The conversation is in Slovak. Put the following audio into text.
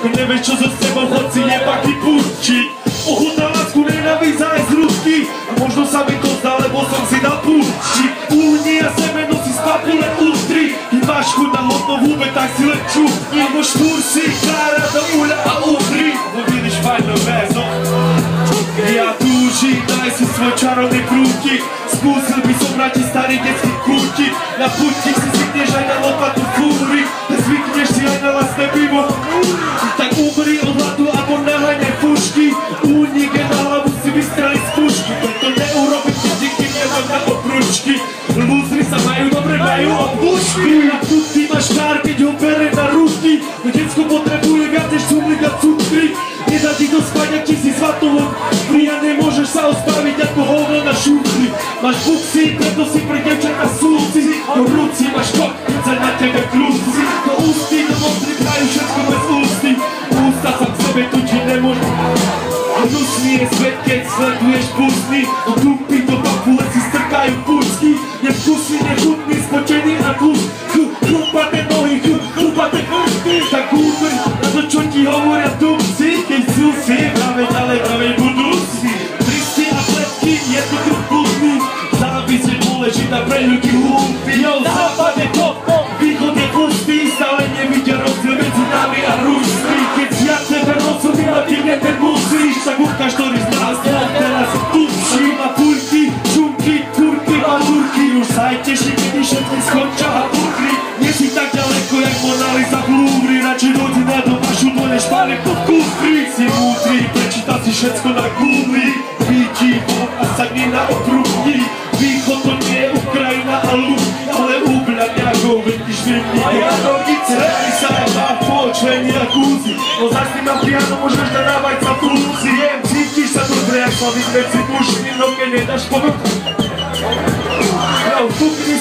Keď nevieš čo so sebou, hoď si nebaký púščiť. Ochutná lásku nenávisť aj z ruky. A možno sa mi to zdá, lebo som si dal púščiť. Úni a semeno si z papule ústri. Keď máš chuť na hodno v hube, tak si len čupni. Abo štúr si kára do úľa a ústri. Bo vidíš fajné väzo. Ja túžim, daj si svoj čarovný prútik. Skúsil by som vrátiť starý detský kútik. Na putík si zvykneš aj na lopatu fúry. Zvykneš si aj na vlastné pivo. Tak umri od hladu alebo naháňaj pušky. Únik je na hlavu si vystrali z pušky. To neurobiť, keď díky nemám na obručky. Lúzry sa majú dobre, majú obručky. A tu ty máš kár, keď ho bere na ruky. No decko potrebuje viac než cumlik a cukry. Nedá ti to spať, ak ti si svatovom a nemôžeš sa ospraviť ako hovno na šúfli. Máš buksy, preto si pre devčatá súci. Do rúci máš kok, keď sa na tebe krúci. Do ústy, do mostry prajú všetko bez ústy. Ústa sa v sebe tučiť nemôžu. Hnusný je svet, keď sleduješ pustný. Do dupy, do papule si strkajú púčky. Nevkusný, nechutný, spočený a klus. Chlupate nohy, chlupate krušky. Tak úber, na to čo ti hovoria dupci. Keď sú si, práve ďalej, práve budú si. Tristy a pletky, je to tu blúdny. Závis je dôležitá pre ľudí hlúpy. Jo, západ je top, východ je pustý. Stále nevidia rozdiel medzi nami a Rusmi. Keď ja tebe rozumím a ty mne ten musíš. Tak ukáž, ktorý z nás teraz tupší. Na pulky, čumky, kurky, mazurky. Už sa aj teší, kedy všetky skončia a burky. Nie si tak ďaleko, jak Mona Lisa v Louvre. Radšej dojdi na dom a šudlo než pánek pod kufri. Si múdry, prečíta si všetko na Google. Vidí Boh a sadni na okrúhni. Východ to nie je Ukrajina a ľud, ale úbľad nejakou vidíš vymni. A ja rovnice, ty sa aj má počlení a kúzi. No zas ty mám piano, môžeš nadávať sa flúzi. Jem, cítiš sa dobre, jak sa vyzvedci pušky, no keď nedáš povrch. No, fúkni